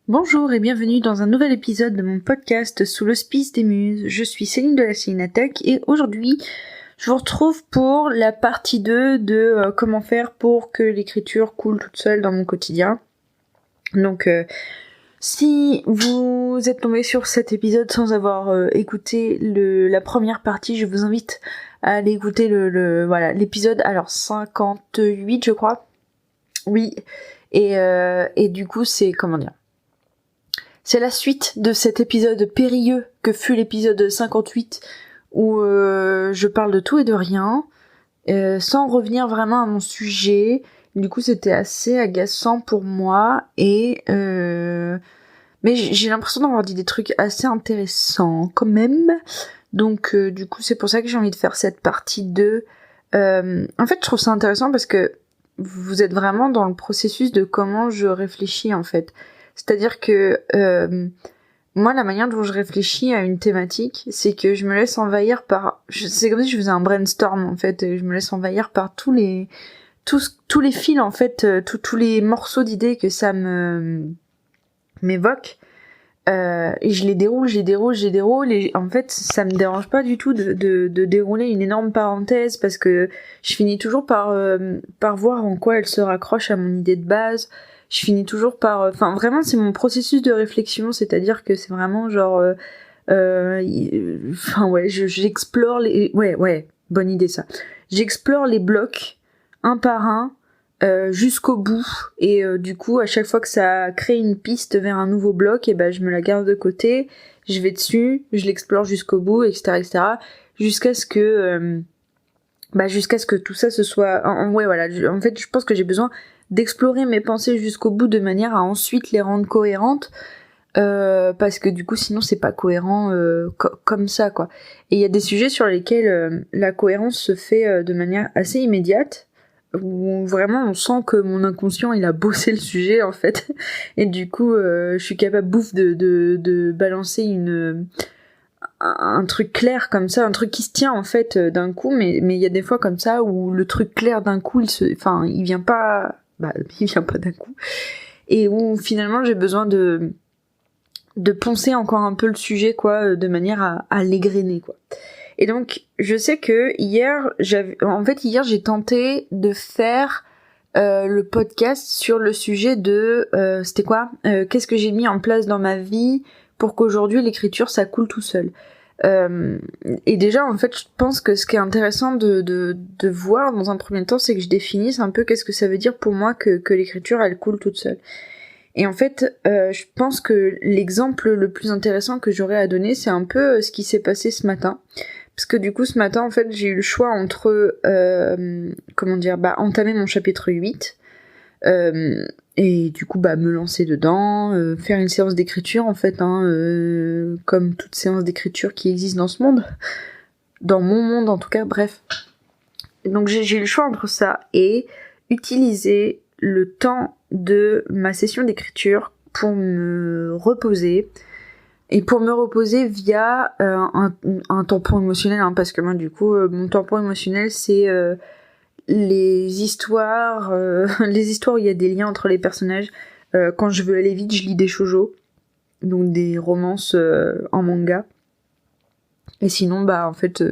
Bonjour et bienvenue dans un nouvel épisode de mon podcast Sous l'Hospice des Muses. Je suis Céline de la Célinatech et aujourd'hui je vous retrouve pour la partie 2 de comment faire pour que l'écriture coule toute seule dans mon quotidien. Donc si vous êtes tombé sur cet épisode sans avoir écouté la première partie, je vous invite à aller écouter l'épisode 58 je crois. Oui. Et du coup c'est c'est la suite de cet épisode périlleux que fut l'épisode 58 où je parle de tout et de rien sans revenir vraiment à mon sujet. Du coup c'était assez agaçant pour moi mais j'ai l'impression d'avoir dit des trucs assez intéressants quand même. Donc du coup c'est pour ça que j'ai envie de faire cette partie 2. En fait je trouve ça intéressant parce que vous êtes vraiment dans le processus de comment je réfléchis en fait. C'est-à-dire que moi, la manière dont je réfléchis à une thématique, c'est que je me laisse envahir par... C'est comme si je faisais un brainstorm, en fait. Et je me laisse envahir par tous les fils, en fait, tous les morceaux d'idées que ça m'évoque. Et je les déroule. Et en fait, ça me dérange pas du tout de dérouler une énorme parenthèse parce que je finis toujours par voir en quoi elle se raccroche à mon idée de base. Je finis toujours par... Enfin, vraiment, c'est mon processus de réflexion, c'est-à-dire que c'est vraiment genre... j'explore les... Ouais, bonne idée ça. J'explore les blocs, un par un, jusqu'au bout, et du coup, à chaque fois que ça crée une piste vers un nouveau bloc, et je me la garde de côté, je vais dessus, je l'explore jusqu'au bout, etc., jusqu'à ce que... jusqu'à ce que tout ça se soit... En fait, je pense que j'ai besoin d'explorer mes pensées jusqu'au bout de manière à ensuite les rendre cohérentes parce que du coup sinon c'est pas cohérent comme ça quoi. Et il y a des sujets sur lesquels la cohérence se fait de manière assez immédiate où vraiment on sent que mon inconscient il a bossé le sujet en fait et du coup je suis capable de balancer un truc clair comme ça, un truc qui se tient en fait d'un coup, mais il y a des fois comme ça où le truc clair d'un coup il vient pas d'un coup, et où finalement j'ai besoin de poncer encore un peu le sujet quoi, de manière à l'égrener quoi. Et donc je sais que hier j'ai tenté de faire le podcast sur le sujet de c'était quoi qu'est-ce que j'ai mis en place dans ma vie pour qu'aujourd'hui l'écriture ça coule tout seul. Et déjà en fait je pense que ce qui est intéressant de voir dans un premier temps, c'est que je définisse un peu qu'est-ce que ça veut dire pour moi que l'écriture elle coule toute seule. Et en fait je pense que l'exemple le plus intéressant que j'aurais à donner, c'est un peu ce qui s'est passé ce matin. Parce que du coup ce matin en fait j'ai eu le choix entre entamer mon chapitre 8 et du coup me lancer dedans, faire une séance d'écriture en fait comme toute séance d'écriture qui existe dans ce monde, dans mon monde en tout cas, bref. Et donc j'ai eu le choix entre ça et utiliser le temps de ma session d'écriture pour me reposer, et pour me reposer via un tampon émotionnel, parce que moi du coup mon tampon émotionnel c'est les histoires où il y a des liens entre les personnages. Quand je veux aller vite, je lis des shoujo, donc des romances en manga. Et sinon, en fait,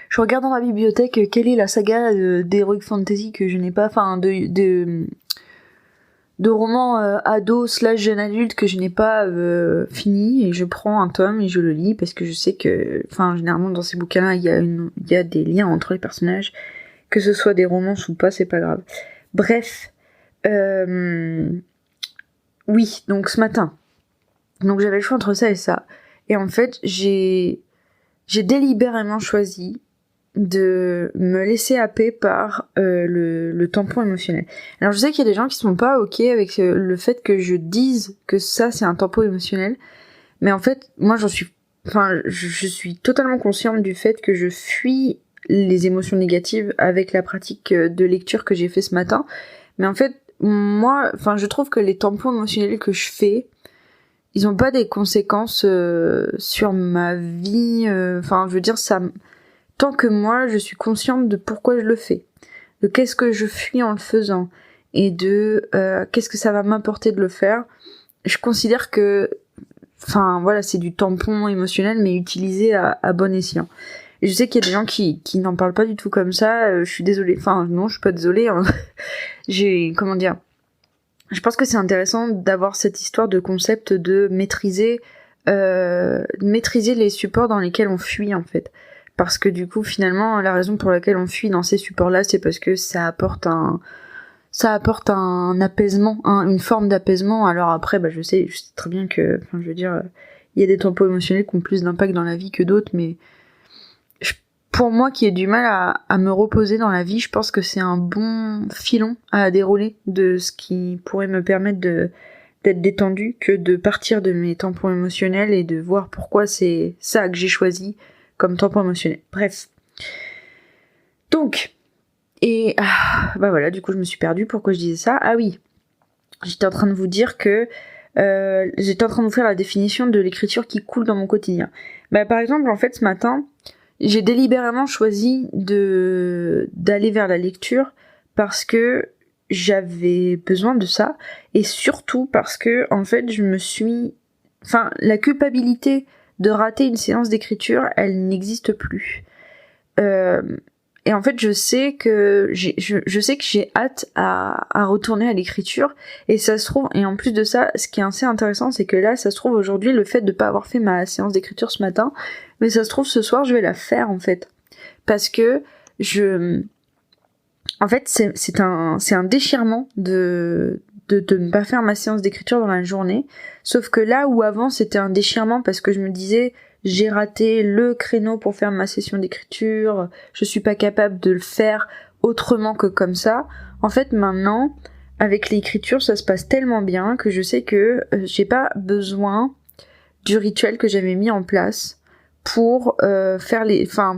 je regarde dans ma bibliothèque quelle est la saga d'Heroic Fantasy que je n'ai pas, de romans ado/jeune adulte que je n'ai pas fini, et je prends un tome et je le lis parce que je sais que, généralement dans ces bouquins-là, il y a des liens entre les personnages. Que ce soit des romances ou pas, c'est pas grave. Bref. Oui, donc ce matin. Donc j'avais le choix entre ça et ça. Et en fait, j'ai délibérément choisi de me laisser happer par le tampon émotionnel. Alors je sais qu'il y a des gens qui sont pas ok avec le fait que je dise que ça c'est un tampon émotionnel. Mais en fait, moi je suis totalement consciente du fait que je fuis les émotions négatives avec la pratique de lecture que j'ai fait ce matin. Mais en fait, moi, je trouve que les tampons émotionnels que je fais, ils ont pas des conséquences sur ma vie. Je veux dire, ça, tant que moi, je suis consciente de pourquoi je le fais, de qu'est-ce que je fuis en le faisant, et de qu'est-ce que ça va m'apporter de le faire. je considère que, enfin voilà, c'est du tampon émotionnel, mais utilisé à bon escient. Et je sais qu'il y a des gens qui n'en parlent pas du tout comme ça, je suis désolée, enfin non, je suis pas désolée, hein. Comment dire, je pense que c'est intéressant d'avoir cette histoire de concept de maîtriser les supports dans lesquels on fuit en fait. Parce que du coup, finalement, la raison pour laquelle on fuit dans ces supports-là, c'est parce que ça apporte un apaisement, une forme d'apaisement. Alors après, je sais très bien que, enfin, je veux dire, il y a des tempos émotionnels qui ont plus d'impact dans la vie que d'autres, mais pour moi qui ai du mal à me reposer dans la vie, je pense que c'est un bon filon à dérouler de ce qui pourrait me permettre d'être détendue que de partir de mes tampons émotionnels et de voir pourquoi c'est ça que j'ai choisi comme tampon émotionnel. Bref. Donc, voilà, du coup je me suis perdue, pourquoi je disais ça ? Ah oui, j'étais en train de vous dire que j'étais en train de vous faire la définition de l'écriture qui coule dans mon quotidien. Par exemple, en fait, ce matin, j'ai délibérément choisi d'aller vers la lecture parce que j'avais besoin de ça, et surtout parce que, en fait, la culpabilité de rater une séance d'écriture, elle n'existe plus. Et en fait, je sais que j'ai hâte à retourner à l'écriture, et ça se trouve, et en plus de ça, ce qui est assez intéressant, c'est que là, ça se trouve aujourd'hui, le fait de pas avoir fait ma séance d'écriture ce matin, mais ça se trouve ce soir, je vais la faire en fait, parce que en fait, c'est un déchirement de ne pas faire ma séance d'écriture dans la journée, sauf que là où avant c'était un déchirement parce que je me disais j'ai raté le créneau pour faire ma session d'écriture, je suis pas capable de le faire autrement que comme ça. En fait, maintenant, avec l'écriture, ça se passe tellement bien que je sais que j'ai pas besoin du rituel que j'avais mis en place pour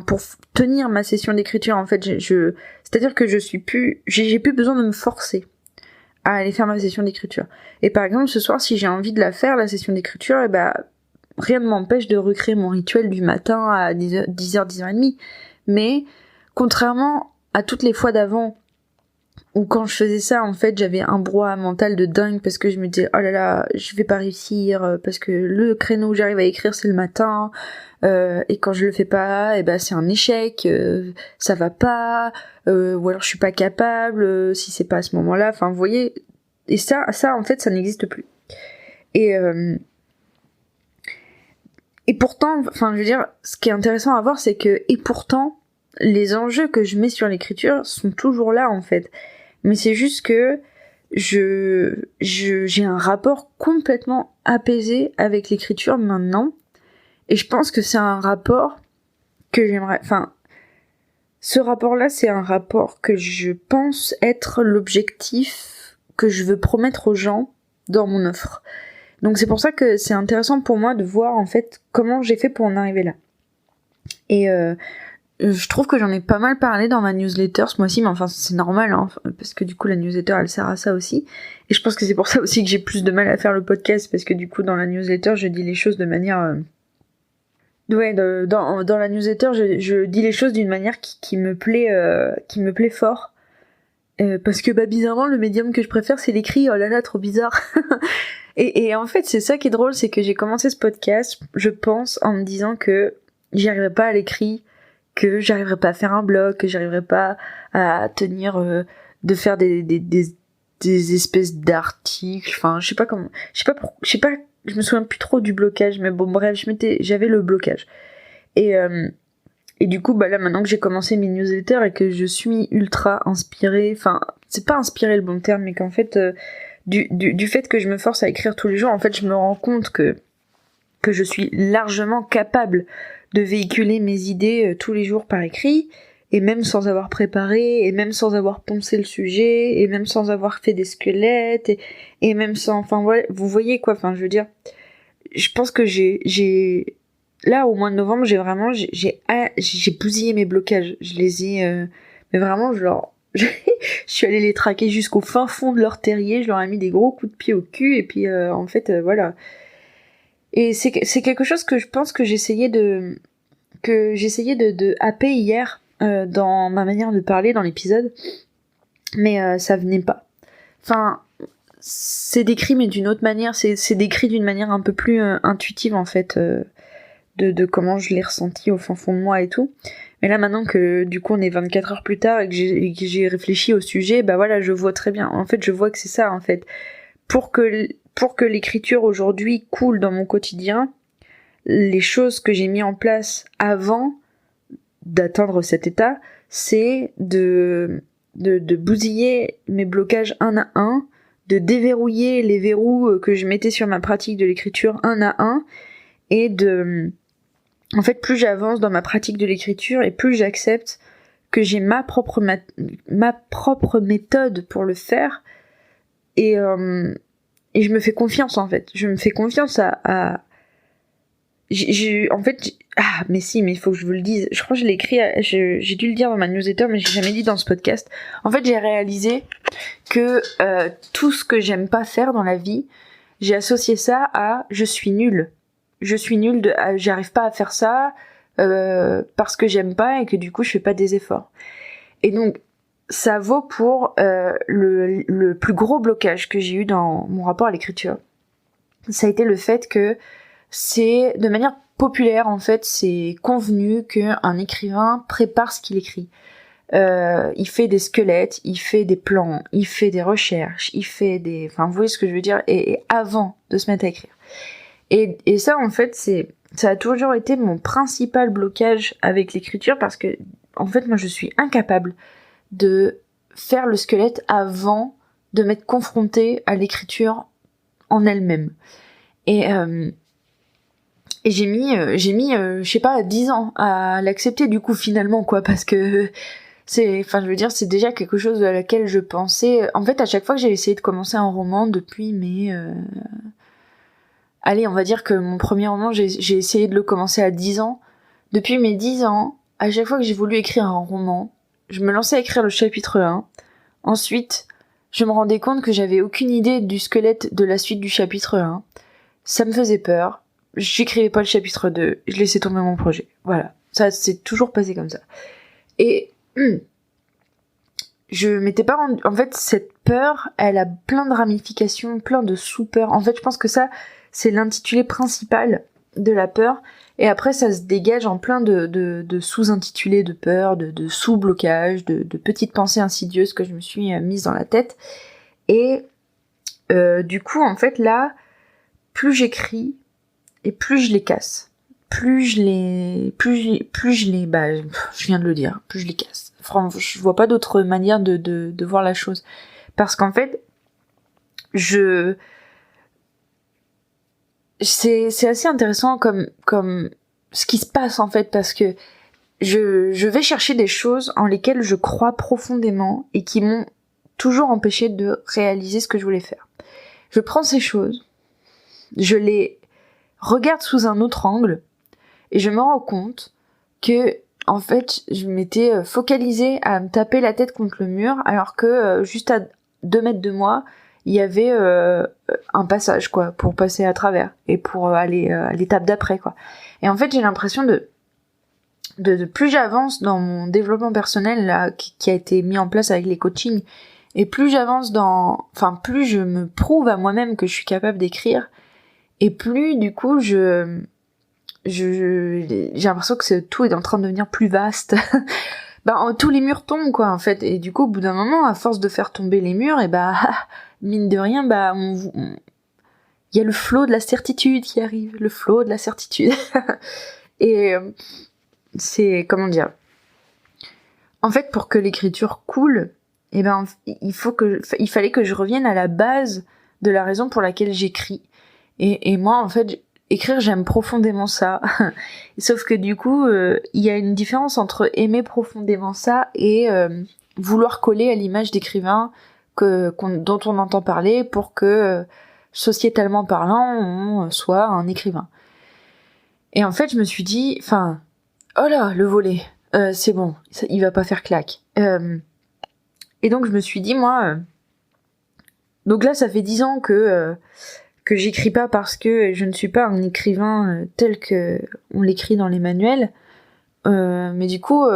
pour tenir ma session d'écriture. En fait, c'est-à-dire que j'ai plus besoin de me forcer à aller faire ma session d'écriture. Et par exemple, ce soir, si j'ai envie de la faire, la session d'écriture, rien ne m'empêche de recréer mon rituel du matin à 10h, 10h30. Mais, contrairement à toutes les fois d'avant, où quand je faisais ça, en fait, j'avais un brouhaha mental de dingue parce que je me disais, oh là là, je vais pas réussir, parce que le créneau où j'arrive à écrire, c'est le matin, et quand je le fais pas, c'est un échec, ça va pas, ou alors je suis pas capable, si c'est pas à ce moment-là, enfin, vous voyez, et ça, en fait, ça n'existe plus. Et pourtant, enfin, je veux dire, ce qui est intéressant à voir, c'est que, et pourtant, les enjeux que je mets sur l'écriture sont toujours là, en fait. Mais c'est juste que j'ai un rapport complètement apaisé avec l'écriture maintenant. Et je pense que c'est un rapport que j'aimerais... Enfin, ce rapport-là, c'est un rapport que je pense être l'objectif que je veux promettre aux gens dans mon offre. Donc c'est pour ça que c'est intéressant pour moi de voir en fait comment j'ai fait pour en arriver là. Et je trouve que j'en ai pas mal parlé dans ma newsletter ce mois-ci, mais enfin c'est normal, hein, parce que du coup la newsletter elle sert à ça aussi. Et je pense que c'est pour ça aussi que j'ai plus de mal à faire le podcast, parce que du coup dans la newsletter je dis les choses de manière... dans la newsletter je dis les choses d'une manière qui me plaît fort. Parce que bizarrement le médium que je préfère c'est l'écrit, oh là là trop bizarre. Et en fait c'est ça qui est drôle, c'est que j'ai commencé ce podcast, je pense, en me disant que j'y arriverais pas à l'écrit, que j'arriverais pas à faire un blog, que j'arriverais pas à tenir, de faire des espèces d'articles, enfin je me souviens plus trop du blocage, mais bon bref, j'avais le blocage. Et du coup, là, maintenant que j'ai commencé mes newsletters et que je suis ultra inspirée, enfin, c'est pas inspirée le bon terme, mais qu'en fait, du fait que je me force à écrire tous les jours, en fait, je me rends compte que je suis largement capable de véhiculer mes idées tous les jours par écrit, et même sans avoir préparé, et même sans avoir poncé le sujet, et même sans avoir fait des squelettes, et même sans, enfin, voilà, vous voyez quoi, enfin, je veux dire, je pense que là, au mois de novembre, j'ai bousillé mes blocages. Je les ai... mais vraiment, je suis allée les traquer jusqu'au fin fond de leur terrier. Je leur ai mis des gros coups de pied au cul. Et puis, en fait, voilà. Et c'est quelque chose que je pense que j'essayais de happer hier dans ma manière de parler dans l'épisode. Mais ça venait pas. Enfin, c'est décrit mais d'une autre manière, c'est décrit d'une manière un peu plus intuitive en fait, de comment je l'ai ressenti au fin fond de moi et tout. Mais là maintenant que du coup on est 24 heures plus tard et que j'ai réfléchi au sujet, bah voilà, je vois très bien. En fait, je vois que c'est ça en fait. Pour que l'écriture aujourd'hui coule dans mon quotidien, les choses que j'ai mis en place avant d'atteindre cet état, c'est de bousiller mes blocages un à un, de déverrouiller les verrous que je mettais sur ma pratique de l'écriture un à un, et en fait, plus j'avance dans ma pratique de l'écriture et plus j'accepte que j'ai ma propre méthode pour le faire, et je me fais confiance en fait. Je me fais confiance à mais il faut que je vous le dise. Je crois que je l'ai écrit, j'ai dû le dire dans ma newsletter, mais j'ai jamais dit dans ce podcast. En fait, j'ai réalisé que tout ce que j'aime pas faire dans la vie, j'ai associé ça à je suis nulle. Je suis nulle, j'arrive pas à faire ça parce que j'aime pas et que du coup je fais pas des efforts. Et donc ça vaut pour le plus gros blocage que j'ai eu dans mon rapport à l'écriture. Ça a été le fait que c'est, de manière populaire en fait, c'est convenu qu'un écrivain prépare ce qu'il écrit. Il fait des squelettes, il fait des plans, il fait des recherches, il fait des... Enfin, vous voyez ce que je veux dire, et avant de se mettre à écrire. Et ça, en fait, ça a toujours été mon principal blocage avec l'écriture, parce que, en fait, moi, je suis incapable de faire le squelette avant de m'être confrontée à l'écriture en elle-même. Et j'ai mis, je sais pas, 10 ans à l'accepter, du coup, finalement, quoi, parce que c'est déjà quelque chose à laquelle je pensais. En fait, à chaque fois que j'ai essayé de commencer un roman depuis allez, on va dire que mon premier roman, j'ai essayé de le commencer à 10 ans. Depuis mes 10 ans, à chaque fois que j'ai voulu écrire un roman, je me lançais à écrire le chapitre 1. Ensuite, je me rendais compte que j'avais aucune idée du squelette de la suite du chapitre 1. Ça me faisait peur. J'écrivais pas le chapitre 2. Je laissais tomber mon projet. Voilà. Ça s'est toujours passé comme ça. Et je m'étais pas rendu... En fait, cette peur, elle a plein de ramifications, plein de sous-peurs. En fait, je pense que ça, c'est l'intitulé principal de la peur. Et après, ça se dégage en plein de sous-intitulés de peur, de sous-blocages, de petites pensées insidieuses que je me suis mise dans la tête. Et du coup, en fait, là, plus j'écris et plus je les casse. Je viens de le dire, plus je les casse. Franchement, je vois pas d'autre manière de voir la chose. Parce qu'en fait, c'est assez intéressant comme ce qui se passe en fait, parce que je vais chercher des choses en lesquelles je crois profondément et qui m'ont toujours empêché de réaliser ce que je voulais faire. Je prends ces choses, je les regarde sous un autre angle et je me rends compte que en fait je m'étais focalisée à me taper la tête contre le mur, alors que juste à 2 mètres de moi il y avait un passage quoi pour passer à travers et pour aller à l'étape d'après quoi. Et en fait j'ai l'impression de plus j'avance dans mon développement personnel là qui a été mis en place avec les coachings, et plus j'avance plus je me prouve à moi-même que je suis capable d'écrire, et plus du coup j'ai l'impression que tout est en train de devenir plus vaste. Tous les murs tombent quoi en fait, et du coup au bout d'un moment, à force de faire tomber les murs, et mine de rien il y a le flot de la certitude qui arrive, le flot de la certitude. Et c'est, comment dire, en fait pour que l'écriture coule, il fallait que je revienne à la base de la raison pour laquelle j'écris. Et moi en fait écrire, j'aime profondément ça. Sauf que du coup, il y a une différence entre aimer profondément ça et vouloir coller à l'image d'écrivain dont on entend parler pour que, sociétalement parlant, on soit un écrivain. Et en fait, je me suis dit, oh là, le volet, c'est bon, il va pas faire claque. Et donc, je me suis dit, moi... donc là, ça fait 10 ans que j'écris pas, parce que je ne suis pas un écrivain tel que on l'écrit dans les manuels. Mais du coup,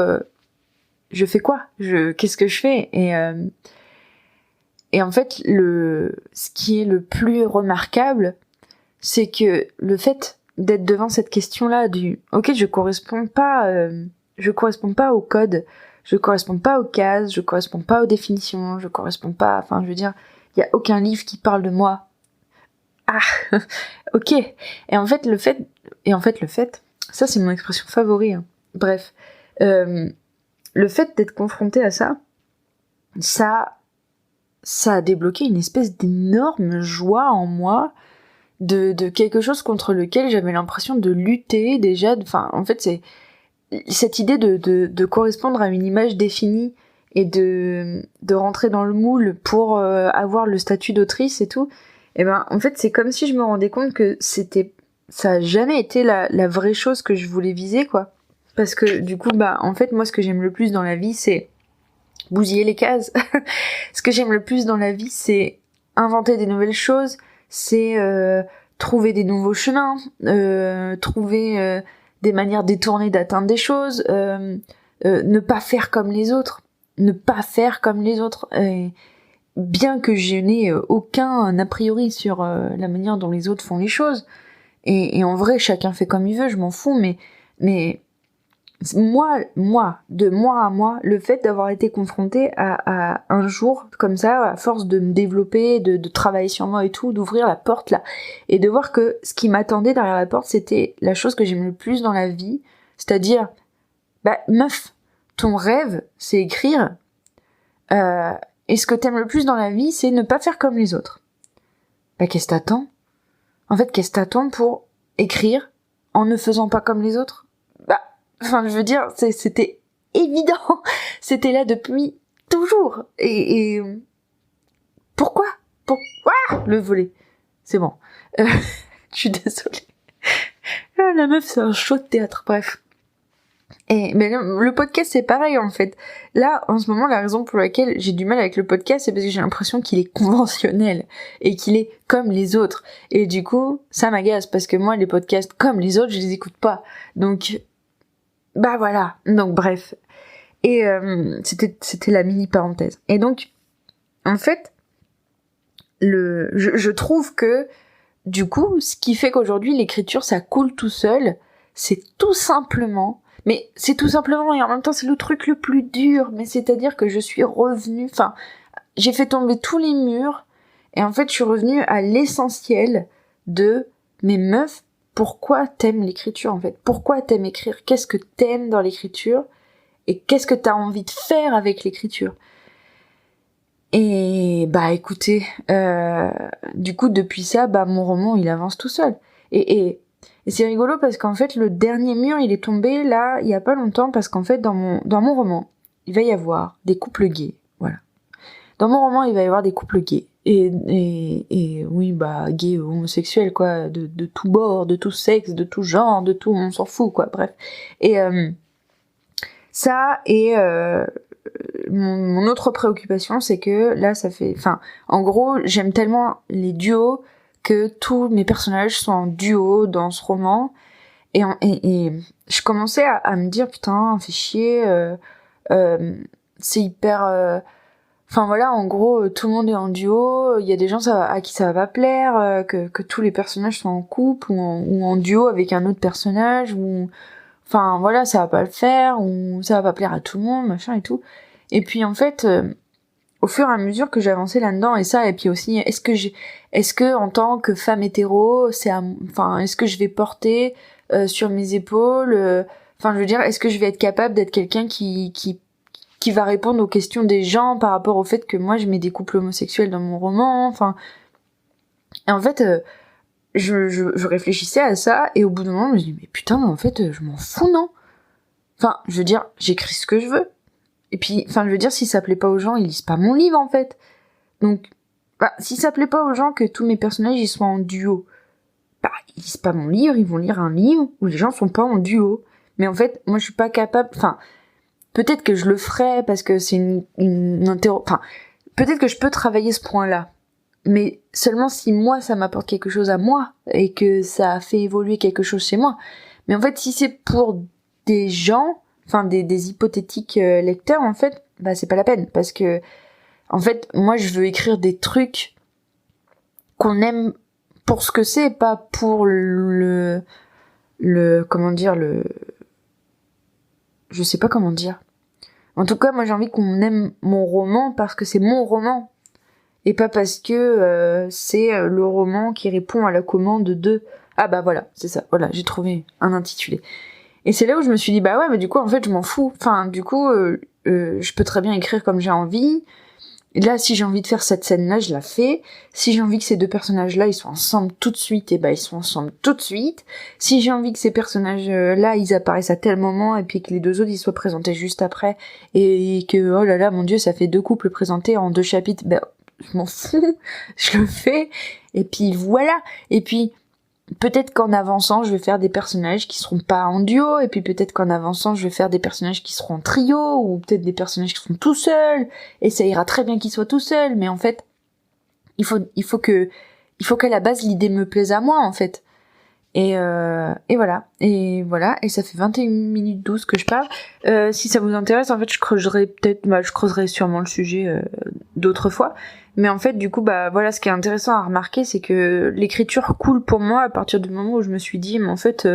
je fais quoi ? Qu'est-ce que je fais ? Et Et en fait, ce qui est le plus remarquable, c'est que le fait d'être devant cette question-là du « Ok, je corresponds pas au code, je corresponds pas aux cases, je corresponds pas aux définitions, je corresponds pas... » Enfin, je veux dire, il y a aucun livre qui parle de moi. Ah, ok. Et en fait, le fait, ça c'est mon expression favorite. Hein. Bref, le fait d'être confronté à ça a débloqué une espèce d'énorme joie en moi de quelque chose contre lequel j'avais l'impression de lutter déjà. Enfin, en fait, c'est cette idée de correspondre à une image définie et de rentrer dans le moule pour avoir le statut d'autrice et tout. Et ben, en fait, c'est comme si je me rendais compte que ça a jamais été la vraie chose que je voulais viser, quoi. Parce que, du coup, bah, en fait, moi, ce que j'aime le plus dans la vie, c'est bousiller les cases. Ce que j'aime le plus dans la vie, c'est inventer des nouvelles choses, c'est trouver des nouveaux chemins, trouver des manières détournées d'atteindre des choses, ne pas faire comme les autres. Ne pas faire comme les autres. Bien que je n'ai aucun a priori sur la manière dont les autres font les choses, et en vrai, chacun fait comme il veut, je m'en fous, mais moi, de moi à moi, le fait d'avoir été confrontée à un jour, comme ça, à force de me développer, de travailler sur moi et tout, d'ouvrir la porte là, et de voir que ce qui m'attendait derrière la porte, c'était la chose que j'aime le plus dans la vie, c'est-à-dire, bah, meuf, ton rêve, c'est écrire, et ce que t'aimes le plus dans la vie, c'est ne pas faire comme les autres. Bah, qu'est-ce que t'attends ? En fait, qu'est-ce que t'attends pour écrire en ne faisant pas comme les autres ? Bah, enfin, je veux dire, c'était évident. C'était là depuis toujours. Et pourquoi ? Le volet. C'est bon. Je suis désolée. Ah, la meuf, c'est un show de théâtre. Bref. Mais le podcast, c'est pareil, en fait. Là, en ce moment, la raison pour laquelle j'ai du mal avec le podcast, c'est parce que j'ai l'impression qu'il est conventionnel et qu'il est comme les autres. Et du coup, ça m'agace parce que moi, les podcasts comme les autres, je les écoute pas. Donc, bah voilà. Donc, bref. Et c'était la mini parenthèse. Et donc, en fait, je trouve que, du coup, ce qui fait qu'aujourd'hui, l'écriture, ça coule tout seul, c'est tout simplement... Mais c'est tout simplement, et en même temps c'est le truc le plus dur, mais c'est-à-dire que je suis revenue, enfin, j'ai fait tomber tous les murs, et en fait je suis revenue à l'essentiel de, mais meuf, pourquoi t'aimes l'écriture en fait ? Pourquoi t'aimes écrire ? Qu'est-ce que t'aimes dans l'écriture ? Et qu'est-ce que t'as envie de faire avec l'écriture ? Et bah écoutez, du coup depuis ça, bah mon roman il avance tout seul. Et c'est rigolo parce qu'en fait, le dernier mur, il est tombé là, il y a pas longtemps, parce qu'en fait, dans mon roman, il va y avoir des couples gays, voilà. Dans mon roman, il va y avoir des couples gays. Et oui, bah, gays, homosexuels, quoi, de tout bord, de tout sexe, de tout genre, de tout, on s'en fout, quoi, bref. Et ça, et mon autre préoccupation, c'est que là, en gros, j'aime tellement les duos, que tous mes personnages sont en duo dans ce roman, et je commençais à me dire putain, fait chier, c'est hyper, enfin voilà, en gros tout le monde est en duo, il y a des gens à qui ça va pas plaire, que tous les personnages sont en couple ou en duo avec un autre personnage, ou enfin voilà, ça va pas le faire, ou ça va pas plaire à tout le monde, machin et tout. Et puis en fait, au fur et à mesure que j'avançais là-dedans, et puis aussi, est-ce que en tant que femme hétéro, est-ce que je vais porter sur mes épaules, je veux dire, est-ce que je vais être capable d'être quelqu'un qui va répondre aux questions des gens par rapport au fait que moi je mets des couples homosexuels dans mon roman, et en fait, je réfléchissais à ça, et au bout d'un moment, je me dis, mais putain, en fait, je m'en fous, non ? Enfin, je veux dire, j'écris ce que je veux. Et puis, je veux dire, si ça plaît pas aux gens, ils lisent pas mon livre, en fait. Donc, si ça plaît pas aux gens que tous mes personnages, ils soient en duo, ils lisent pas mon livre, ils vont lire un livre où les gens sont pas en duo. Mais en fait, moi, je suis pas capable, peut-être que je le ferais parce que c'est peut-être que je peux travailler ce point-là. Mais seulement si moi, ça m'apporte quelque chose à moi et que ça fait évoluer quelque chose chez moi. Mais en fait, si c'est pour des gens, des hypothétiques lecteurs, en fait, c'est pas la peine, parce que En fait, moi je veux écrire des trucs qu'on aime pour ce que c'est, pas pour comment dire, je sais pas comment dire. En tout cas, moi j'ai envie qu'on aime mon roman parce que c'est mon roman. Et pas parce que c'est le roman qui répond à la commande de... Ah bah voilà, c'est ça, voilà, j'ai trouvé un intitulé. Et c'est là où je me suis dit, bah ouais, mais du coup, en fait, je m'en fous. Enfin, du coup, je peux très bien écrire comme j'ai envie. Et là, si j'ai envie de faire cette scène-là, je la fais. Si j'ai envie que ces deux personnages-là, ils soient ensemble tout de suite, et bah ils sont ensemble tout de suite. Si j'ai envie que ces personnages-là, ils apparaissent à tel moment, et puis que les deux autres, ils soient présentés juste après, et que, oh là là, mon Dieu, ça fait 2 couples présentés en 2 chapitres, bah, je m'en fous, je le fais, et puis voilà. Et puis, peut-être qu'en avançant, je vais faire des personnages qui seront pas en duo, et puis peut-être qu'en avançant, je vais faire des personnages qui seront en trio, ou peut-être des personnages qui seront tout seuls, et ça ira très bien qu'ils soient tout seuls, mais en fait, il faut qu'à la base, l'idée me plaise à moi, en fait. Et voilà, et ça fait 21 minutes 12 que je parle. Si ça vous intéresse, en fait, je creuserai sûrement le sujet d'autres fois. Mais en fait, du coup, bah voilà, ce qui est intéressant à remarquer, c'est que l'écriture coule pour moi à partir du moment où je me suis dit, mais en fait,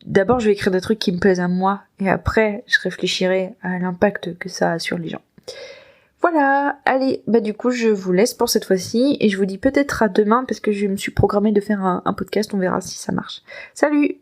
d'abord, je vais écrire des trucs qui me plaisent à moi, et après, je réfléchirai à l'impact que ça a sur les gens. Voilà, allez, bah du coup je vous laisse pour cette fois-ci et je vous dis peut-être à demain parce que je me suis programmée de faire un podcast, on verra si ça marche. Salut!